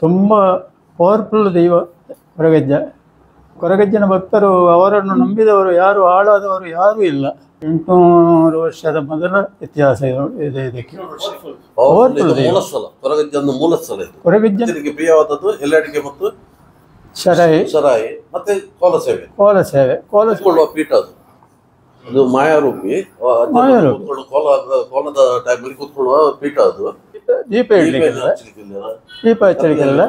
ತುಂಬ ಪವರ್ಫುಲ್ ದೈವ ಕೊರಗಜ್ಜನ ಭಕ್ತರು ಅವರನ್ನು ನಂಬಿದವರು ಯಾರು ಹಾಳಾದವರು ಯಾರೂ ಇಲ್ಲ. 800 ವರ್ಷದ ಮೊದಲ ಇತಿಹಾಸ ಇದೆ ಇದಕ್ಕೆ. ಕೊರಗಜ್ಜನಿಗೆ ಪ್ರಿಯವಾದದ್ದು ಎಲ್ಲಡಿಗೆ ಮತ್ತು ಶರಾಯಿ ಮತ್ತೆ ಕೋಲ ಸೇವೆ ಪೀಠ ಅದು ಮಾಯಾರೂಪಿ ಕೋಲದ ಟೈಮಲ್ಲಿ ಕೂತ್ಕೊಳ್ಳುವ ಪೀಠ ಅದು. ದೀಪ ಹಚ್ಚಲಿಕ್ಕೆಲ್ಲ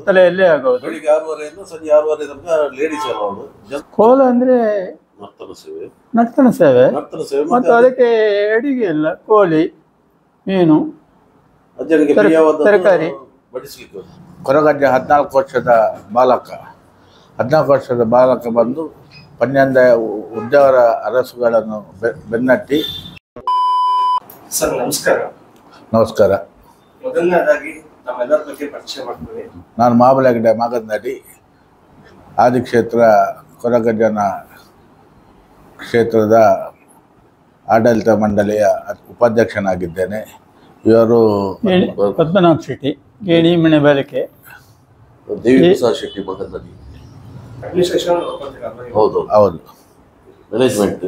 ತಲೆಯಲ್ಲೇ ಆಗೋದು. ಬೆಳಿಗ್ಗೆ 6:30 ಸಂಜೆ 6:30 ತನಕ ಲೇಡೀಸ್ ಎಲ್ಲ. ಕೋಲ ಅಂದ್ರೆ ನರ್ತನ ಸೇವೆ ಮತ್ತು ಅದಕ್ಕೆ ಅಡಿಗೆ ಎಲ್ಲ ಕೋಳಿ ಮೀನು ತರಕಾರಿ ಬಡಿಸ್ಲಿಕ್ಕೆ. ಕೊರಗಜ್ಜ 14 ವರ್ಷದ ಬಾಲಕ ಬಂದು ಪನ್ಯಂದ ಉದ್ಯವರ ಅರಸುಗಳನ್ನು ಬೆನ್ನಟ್ಟಿ. ಸರ್ ನಮಸ್ಕಾರ. ಮೊದಲನೇದಾಗಿ ತಮ್ಮೆಲ್ಲರ ಬಗ್ಗೆ ಪರಿಚಯ ಮಾಡ್ತೀವಿ. ನಾನು ಮಾಬಲಗಡ್ಡೆ ಮಾಗನಡಿ ಆದಿಕ್ಷೇತ್ರ ಕೊರಗಜ್ಜನ ಕ್ಷೇತ್ರದ ಆಡಳಿತ ಮಂಡಳಿಯ ಉಪಾಧ್ಯಕ್ಷನಾಗಿದ್ದೇನೆ. ಇವರು ಪದ್ಮನಾಭ ಶೆಟ್ಟಿ, ಗೇಣಿ ಮನೆ ಬಾಲಿಕೆ, ದೇವಿಪ್ರಸಾದ್ ಶೆಟ್ಟಿ ಮಗನಡಿ. ಹೌದು ಮ್ಯಾನೇಜ್ಮೆಂಟ್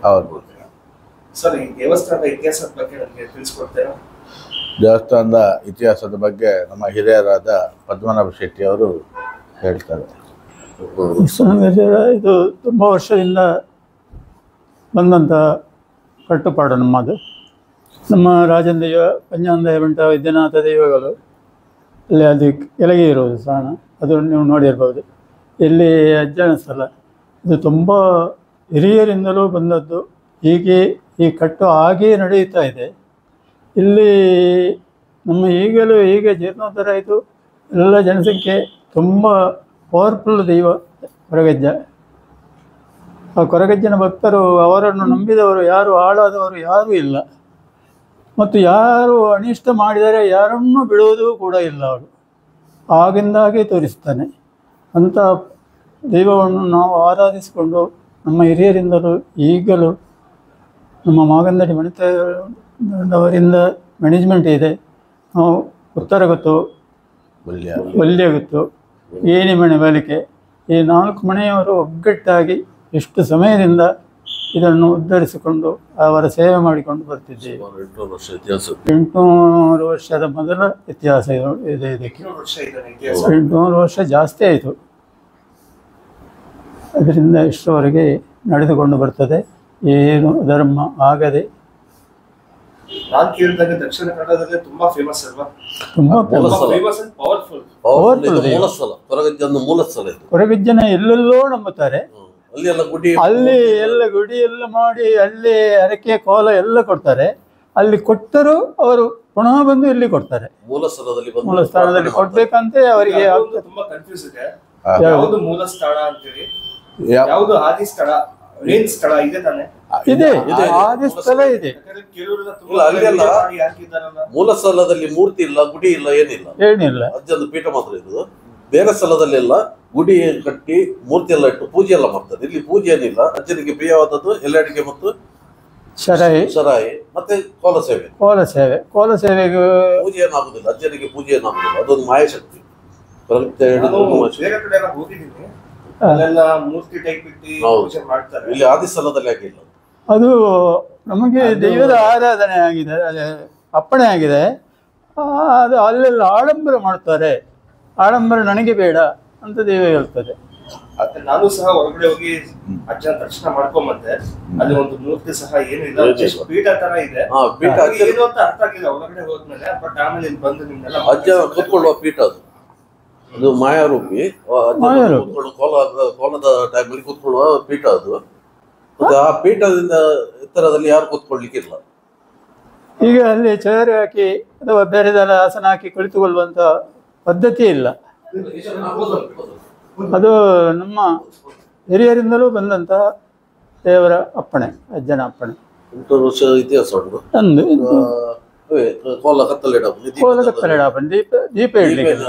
ಹೌದು. ಸರ್, ಈ ದೇವಸ್ಥಾನದ ಇತಿಹಾಸದ ಬಗ್ಗೆ ನನಗೆ ತಿಳಿಸ್ಕೊಡ್ತೀರಾ? ದೇವಸ್ಥಾನದ ಇತಿಹಾಸದ ಬಗ್ಗೆ ನಮ್ಮ ಹಿರಿಯರಾದ ಪದ್ಮನಾಭ ಶೆಟ್ಟಿ ಅವರು ಹೇಳ್ತಾರೆ. ಇದು ತುಂಬ ವರ್ಷದಿಂದ ಬಂದಂಥ ಕಟ್ಟುಪಾಡು ನಮ್ಮದು. ನಮ್ಮ ರಾಜನ ದೈವ ಪಂಚಾಂಗ ಬಂಟ ವೈದ್ಯನಾಥ ದೈವಗಳು ಅಲ್ಲಿ ಅದು ಕೆಳಗೆ ಇರೋದು ಸ್ಥಾನ, ಅದು ನೀವು ನೋಡಿರ್ಬೋದು. ಇಲ್ಲಿ ಅಜ್ಜನ ಸ್ಥಳ, ಇದು ತುಂಬ ಹಿರಿಯರಿಂದಲೂ ಬಂದದ್ದು. ಹೀಗೆ ಈ ಕಟ್ಟು ಹಾಗೆಯೇ ನಡೆಯುತ್ತಾ ಇದೆ. ಇಲ್ಲಿ ನಮ್ಮ ಈಗಲೂ ಹೀಗೆ ಜೀರ್ಣೋದ್ಧಾರ ಆಯಿತು. ಎಲ್ಲ ಜನಸಂಖ್ಯೆ ತುಂಬ ಪವರ್ಫುಲ್ ದೈವ ಕೊರಗಜ್ಜನ ಭಕ್ತರು ಅವರನ್ನು ನಂಬಿದವರು ಯಾರು ಹಾಳಾದವರು ಯಾರೂ ಇಲ್ಲ. ಮತ್ತು ಯಾರು ಅನಿಷ್ಟ ಮಾಡಿದರೆ ಯಾರನ್ನೂ ಬಿಡುವುದೂ ಕೂಡ ಇಲ್ಲ. ಅವರು ಆಗಿಂದಾಗೆ ತೋರಿಸ್ತಾನೆ. ಅಂಥ ದೈವವನ್ನು ನಾವು ಆರಾಧಿಸಿಕೊಂಡು ನಮ್ಮ ಹಿರಿಯರಿಂದಲೂ ಈಗಲೂ ನಮ್ಮ ಮಾಗನಡಿ ಮಣಿತವರಿಂದ ಮ್ಯಾನೇಜ್ಮೆಂಟ್ ಇದೆ. ನಾವು ಉತ್ತರ ಗೊತ್ತು, ವಲ್ಯ ಗೊತ್ತು, ಏಣಿ ಮನೆ ಬಾಲಿಕೆ, ಈ 4 ಮನೆಯವರು ಒಗ್ಗಟ್ಟಾಗಿ ಎಷ್ಟು ಸಮಯದಿಂದ ಇದನ್ನು ಉದ್ಧರಿಸಿಕೊಂಡು ಅವರ ಸೇವೆ ಮಾಡಿಕೊಂಡು ಬರ್ತಿದ್ದೇವೆ. 800 ವರ್ಷದ ಮೊದಲ ಇತಿಹಾಸ ಇದೆ ಇದಕ್ಕೆ. 800 ವರ್ಷ ಜಾಸ್ತಿ ಆಯಿತು. ಅದರಿಂದ ಇಷ್ಟರವರೆಗೆ ನಡೆದುಕೊಂಡು ಬರ್ತದೆ. ಏನು ಧರ್ಮ ಆಗದೆ. ನಾನು ಕೇಳಿದಾಗ ದಕ್ಷಿಣ ಕನ್ನಡದಲ್ಲಿ ತುಂಬಾ ಫೇಮಸ್ ಅಲ್ವಾ? ತುಂಬಾ ಫೇಮಸ್ ಅಂಡ್ ಪವರ್ಫುಲ್. ಕೊರಗಜ್ಜನ ಎಲ್ಲೆಲ್ಲೋ ನಂಬುತ್ತಾರೆ. ಅಲ್ಲಿ ಎಲ್ಲ ಗುಡಿ ಎಲ್ಲ ಮಾಡಿ ಅಲ್ಲಿ ಹರಕೆ ಕೋಲ ಎಲ್ಲ ಕೊಡ್ತಾರೆ. ಅಲ್ಲಿ ಕೊಟ್ಟರು ಅವರು ಪುನಃ ಬಂದು ಇಲ್ಲಿ ಕೊಡ್ತಾರೆ. ಮೂಲ ಸ್ಥಾನದಲ್ಲಿ ಕೊಡ್ಬೇಕಂತೆ ಅವರಿಗೆ ತುಂಬಾ ಕನ್ಫ್ಯೂಸ್ ಇದೆ. ಯಾವುದು ಮೂಲ ಸ್ಥಳ ಅಂತೇಳಿ, ಯಾವುದು ಆದಿ ಸ್ಥಳ, ಮೇನ್ ಸ್ಥಳ ಇದೆ ತಾನೆ? ಇದೆ, ಆದಿ ಸ್ಥಳ ಇದೆ. ಮೂಲ ಸ್ಥಳದಲ್ಲಿ ಮೂರ್ತಿ ಇಲ್ಲ, ಗುಡಿ ಇಲ್ಲ, ಏನಿಲ್ಲ. ಅಜ್ಜನ ಪೀಠ ಮಾತ್ರ ಇದು. ಬೇರೆ ಸ್ಥಳದಲ್ಲೆಲ್ಲ ಗುಡಿ ಕಟ್ಟಿ ಮೂರ್ತಿ ಎಲ್ಲ ಇಟ್ಟು ಪೂಜೆ ಎಲ್ಲ ಮಾಡ್ತಾರೆ. ಇಲ್ಲಿ ಪೂಜೆ ಏನಿಲ್ಲ. ಅಜ್ಜನಿಗೆ ಪ್ರಿಯವಾದದ್ದು ಎಲ್ಲಡಿಗೆ ಮತ್ತು ಶರಾಯಿ ಮತ್ತೆ ಕೋಲ ಸೇವೆ. ಪೂಜೆ ಏನಾಗುದಿಲ್ಲ. ಅಜ್ಜನಿಗೆ ಪೂಜೆ ಏನಾಗುದಿಲ್ಲ. ಅದೊಂದು ಮಾಯಾಶಕ್ತಿ. ಇಲ್ಲಿ ಆದಿ ಸ್ಥಳದಲ್ಲಿ ಆಗಿಲ್ಲ. ಅದು ನಮಗೆ ದೈವದ ಆರಾಧನೆ ಆಗಿದೆ, ಅಪ್ಪಣೆ ಆಗಿದೆ. ಅದು ಅಲ್ಲೆಲ್ಲ ಆಡಂಬರ ಮಾಡ್ತಾರೆ. ಆಡಂಬರ ನನಗೆ ಬೇಡ ಅಂತ ದೇವ ಹೇಳ್ತದೆ. ನಾನು ಸಹ ಹೊರಗಡೆ ಹೋಗಿ ಅಜ್ಜನ ದರ್ಶನ ಮಾಡ್ಕೊಂಬಂದೆ. ಅಲ್ಲಿ ಒಂದು ಮೂರ್ತಿ ಸಹ ಏನು ಇಲ್ಲ, ಪೀಠ ತರ ಇದೆ. ಏನು ಅಂತ ಅರ್ಥ ಆಗಿಲ್ಲ ಹೊರಗಡೆ ಹೋದ್ಮೇಲೆ. ಬಟ್ ಆಮೇಲೆ ಇಲ್ಲಿ ಬಂದು ನಿಮ್ನೆಲ್ಲ ಅಜ್ಜ ಕೂತ್ಕೊಳ್ಳುವ ಪೀಠ ಅದು ಮಾಯಾರೂಪಿ. ಕೋಲದ ಟೈಮಲ್ಲಿ ಕೂತ್ಕೊಳ್ಳುವ ಪೀಠ ಅದು. ಆ ಪೀಠದಿಂದ ಎತ್ತರದಲ್ಲಿ ಯಾರು ಕೂತ್ಕೊಳ್ಳಿಕ್ಕಿಲ್ಲ. ಈಗ ಅಲ್ಲಿ ಚೇರ್ ಹಾಕಿ ಅಥವಾ ಬೇರೆದೆಲ್ಲ ಆಸನ ಹಾಕಿ ಕುಳಿತುಕೊಳ್ಳುವಂತ ಪದ್ಧತಿ ಇಲ್ಲ. ಅದು ನಮ್ಮ ಹಿರಿಯರಿಂದಲೂ ಬಂದಂತಹ ದೇವರ ಅಪ್ಪಣೆ, ಅಜ್ಜನ ಅಪ್ಪಣೆ. 800 ವರ್ಷ ಇತಿಹಾಸ ಉಂಟು. ಕೋಲ ಕತ್ತಲೆಡಾಪನ್, ದೀಪ ಇಡ್ಲಿಕ್ಕೆಲ್ಲ,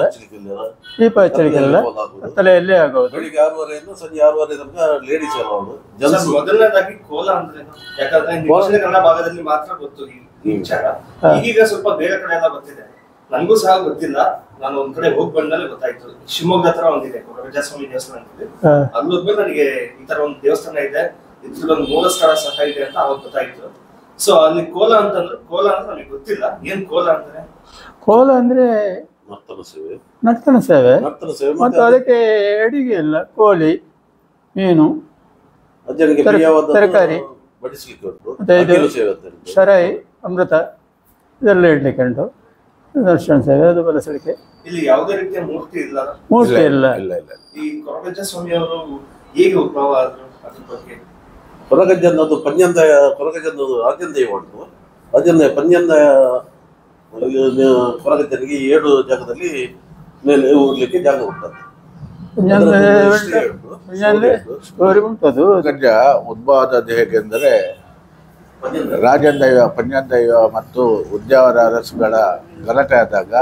ದೀಪ ಹಚ್ಚಲಿಕ್ಕೆಲ್ಲ ತಲೆಯಲ್ಲೇ ಆಗೋದು. ಬೆಳಿಗ್ಗೆ 6:30 ಸಂಜೆ 6:30 ತನಕ ಲೇಡೀಸ್ ಎಲ್ಲ. ಮೊದಲನೇದಾಗಿ ಕೋಲ ಅಂದ್ರೆ ಯಾಕಂದ್ರೆ ದಕ್ಷಿಣ ಕನ್ನಡ ಭಾಗದಲ್ಲಿ ಮಾತ್ರ ಗೊತ್ತು ಈ ವಿಚಾರ. ಈಗ ಸ್ವಲ್ಪ ಬೇರೆ ಕಡೆ ಎಲ್ಲ ಗೊತ್ತಿದೆ. ನನ್ಗೂ ಸಹ ಗೊತ್ತಿಲ್ಲ. ನಾನು ಒಂದ್ ಕಡೆ ಹೋಗಿ ಬಂದ್ಮೇಲೆ ಗೊತ್ತಾಯ್ತು. ಶಿವಮೊಗ್ಗ ಹತ್ರ ಒಂದಿದೆ ಕೊರಗಜ್ಜಸ್ವಾಮಿ ದೇವಸ್ಥಾನ ಅಂತಿದೆ. ಅಲ್ಲಿ ಹೋದ್ಮೇಲೆ ನನಗೆ ಈ ತರ ಒಂದು ದೇವಸ್ಥಾನ ಇದೆ, ಇದ್ರಲ್ಲೊಂದು ಮೂಲ ಸ್ಥಳ ಸಹ ಇದೆ ಅಂತ ಅವಾಗ ಗೊತ್ತಾಯ್ತು. ಸೊ ಅಲ್ಲಿ ಕೋಲ ಅಂತಂದ್ರೆ, ಕೋಲ ಅಂದ್ರೆ ನನಗೆ ಗೊತ್ತಿಲ್ಲ ಏನ್ ಕೋಲ ಅಂತಾರೆ. ಕೋಲ ಅಂದ್ರೆ ನರ್ತನ ಸೇವೆ, ಮತ್ತು ಅದಕ್ಕೆ ಅಡಿಗೆ ಇಲ್ಲ, ಕೋಳಿ, ಮೀನು, ತರಕಾರಿ, ಮತ್ತೆ ಇದು ಶರಾಯಿ, ಅಮೃತ ಇದೆಲ್ಲ ಇಡ್ಲಿಕ್ಕೆ ಉಂಟು. ದರ್ಶನ ಸೇವೆ ಅದು ಬಳಸಲಿಕ್ಕೆ. ಇಲ್ಲಿ ಯಾವುದೇ ರೀತಿಯ ಮೂರ್ತಿ ಇಲ್ಲ. ಮೂರ್ತಿ ಇಲ್ಲ. ಈ ಕೊರಗಜ್ಜ ಸ್ವಾಮಿ ಅವರು ಹೇಗೆ ಉದ್ಭವ ಆದ್ರು ಅದ್ರ ಬಗ್ಗೆ? ಕೊರಗಜ್ಜ ಅನ್ನೋದು ಪಂಜಂದ, ಕೊರಗಜ್ಜ ಅನ್ನೋದು ರಾಜಂದೈವ ಉಂಟು. ರಾಜಂದೈವ ಪಂಜಂದ ಕೊರಗಜ್ಜನಿಗೆ 7 ಜಾಗದಲ್ಲಿ ಮೇಲೆ ಹೋಗ್ಲಿಕ್ಕೆ ಜಾಗ ಉಂಟದು. ಕೊರಗಜ್ಜ ಉದ್ಭವ ಆದದ್ದು ಹೇಗೆಂದರೆ ರಾಜಂದೈವ, ಪಂಜಂದೈವ ಮತ್ತು ಉದ್ಯಾವರ ಅರಸುಗಳ ಗಲಾಟೆ ಆದಾಗ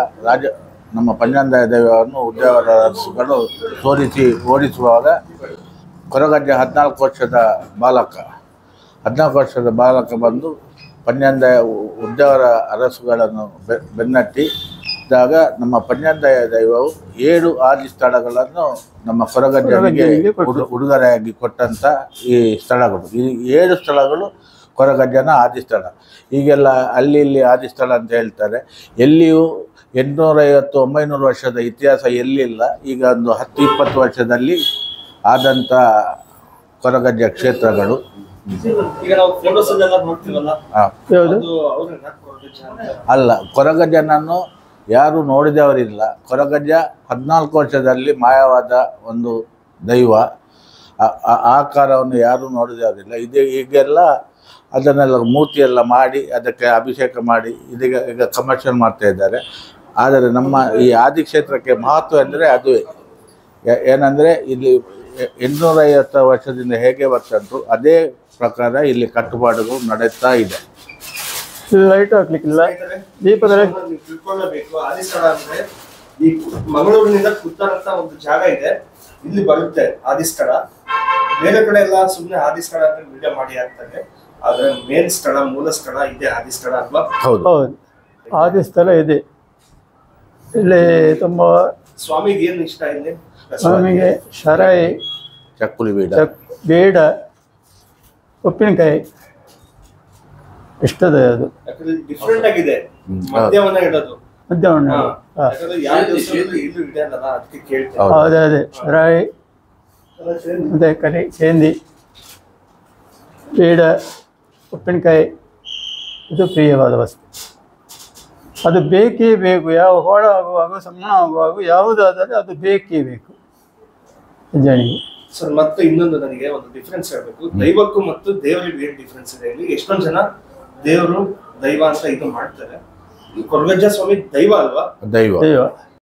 ನಮ್ಮ ಪಂಜಂದೈವ ದೈವವನ್ನು ಉದ್ಯಾವರ ಅರಸುಗಳು ತೋರಿಸಿ ಓಡಿಸುವಾಗ ಕೊರಗಜ್ಜ 14 ವರ್ಷದ ಬಾಲಕ ಬಂದು ಉದ್ಯಾವರ ಅರಸುಗಳನ್ನು ಬೆನ್ನಟ್ಟಿದಾಗ ನಮ್ಮ ಪಂಜಂದೈವ ದೈವವು 7 ಆದಿ ಸ್ಥಳಗಳನ್ನು ನಮ್ಮ ಕೊರಗಜ್ಜನಿಗೆ ಉಡುಗೊರೆಯಾಗಿ ಕೊಟ್ಟಂಥ ಈ ಸ್ಥಳಗಳು. ಈ 7 ಸ್ಥಳಗಳು ಕೊರಗಜ್ಜನ ಆದಿ ಸ್ಥಳ. ಈಗೆಲ್ಲ ಅಲ್ಲಿ ಇಲ್ಲಿ ಆದಿ ಸ್ಥಳ ಅಂತ ಹೇಳ್ತಾರೆ. ಎಲ್ಲಿಯೂ 850-900 ವರ್ಷದ ಇತಿಹಾಸ ಎಲ್ಲಿಲ್ಲ. ಈಗ ಒಂದು 10-20 ವರ್ಷದಲ್ಲಿ ಆದಂಥ ಕೊರಗಜ್ಜ ಕ್ಷೇತ್ರಗಳು. ಈಗ ನಾವು ಫೋಟೋಸ್ ಎಲ್ಲ ನೋಡ್ತೀವಲ್ಲ, ಅಲ್ಲ, ಕೊರಗಜ್ಜನನ್ನು ಯಾರು ನೋಡಿದವರಿಲ್ಲ. ಕೊರಗಜ್ಜ 14 ವರ್ಷದಲ್ಲಿ ಮಾಯವಾದ ಒಂದು ದೈವ. ಆಕಾರವನ್ನು ಯಾರೂ ನೋಡಿದವರಿಲ್ಲ. ಈಗೆಲ್ಲ ಅದನ್ನೆಲ್ಲ ಮೂರ್ತಿಯೆಲ್ಲ ಮಾಡಿ ಅದಕ್ಕೆ ಅಭಿಷೇಕ ಮಾಡಿ ಈಗ ಕಮರ್ಷಿಯಲ್ ಮಾಡ್ತಾ ಇದ್ದಾರೆ. ಆದರೆ ನಮ್ಮ ಈ ಆದಿಕ್ಷೇತ್ರಕ್ಕೆ ಮಹತ್ವ ಅಂದರೆ ಅದುವೇ. ಏನಂದರೆ ಇಲ್ಲಿ 850 ವರ್ಷದಿಂದ ಹೇಗೆ ಬರ್ತಂಟು ಅದೇ ಪ್ರಕಾರ ಇಲ್ಲಿ ಕಟ್ಟುಪಾಡುಗಳು ನಡೆಯುತ್ತಾ ಇದೆ. ಲೈಟ್ ಹಾಕ್ಲಿಕ್ಕಿಲ್ಲ, ದೀಪದಲ್ಲಿ ತಿಳ್ಕೊಳ್ಳಬೇಕು. ಆದಿಸ್ಥಳ ಅಂದ್ರೆ ಈ ಮಂಗಳೂರಿನಿಂದ ಕುತ್ತಾರ ಅಂತ ಒಂದು ಜಾಗ ಇದೆ, ಇಲ್ಲಿ ಬರುತ್ತೆ ಆದಿಸ್ಥಳ. ಬೇರೆ ಕಡೆ ಎಲ್ಲ ಸುಮ್ಮನೆ ಆದಿಸ್ಥಳ ಅಂತ ವಿಡಿಯೋ ಮಾಡಿ ಹಾಕ್ತಾರೆ. ಆದ್ರೆ ಮೇನ್ ಸ್ಥಳ, ಮೂಲ ಸ್ಥಳ ಇದೆ ಆದಿಸ್ಥಳ ಅಲ್ವಾ? ಹೌದು, ಆದಿಸ್ಥಳ ಇದೆ. ಇಲ್ಲಿ ತುಂಬಾ ಸ್ವಾಮಿಗೆ ಏನು ಇಷ್ಟ ಇಲ್ಲಿ? ಸ್ವಾಮಿಗೆ ಶರಾಯಿ, ಚಕ್ಕುಲಿ ಬೇಡ, ಉಪ್ಪಿನಕಾಯಿ ಇಷ್ಟದ. ಅದು ಡಿಫ್ರೆಂಟ್ ಆಗಿದೆ. ಮಧ್ಯಾಹ್ನ ಇಡೋದು, ಮಧ್ಯಾಹ್ನ ಅದೇ ಶರಾಯಿ ಮತ್ತೆ ಕರಿ, ಸೇಂದಿ, ಬೇಡ, ಉಪ್ಪಿನಕಾಯಿ ಇದು ಪ್ರಿಯವಾದ ವಸ್ತು. ಅದು ಬೇಕೇ ಬೇಕು. ಯಾವ ಹೋಳ ಆಗುವಾಗ, ಸಣ್ಣ ಆಗುವಾಗ ಯಾವುದಾದರೆ ಅದು ಬೇಕೇ ಬೇಕು ಜನರಿಗೆ. ಸರ್, ಮತ್ತೆ ಇನ್ನೊಂದು ನನಗೆ ಒಂದು ಡಿಫ್ರೆನ್ಸ್ ಹೇಳ್ಬೇಕು. ದೈವಕ್ಕೂ ಮತ್ತು ದೇವರಿಗೆ ಏನ್ ಡಿಫ್ರೆನ್ಸ್ ಇದೆ ಇಲ್ಲಿ? ಎಷ್ಟೊಂದು ಜನ ದೇವರು ದೈವ ಅಂತ ಇದು ಮಾಡ್ತಾರೆ. ಈ ಕೊರಗಜ್ಜ ಸ್ವಾಮಿ ದೈವ ಅಲ್ವಾ? ದೈವ.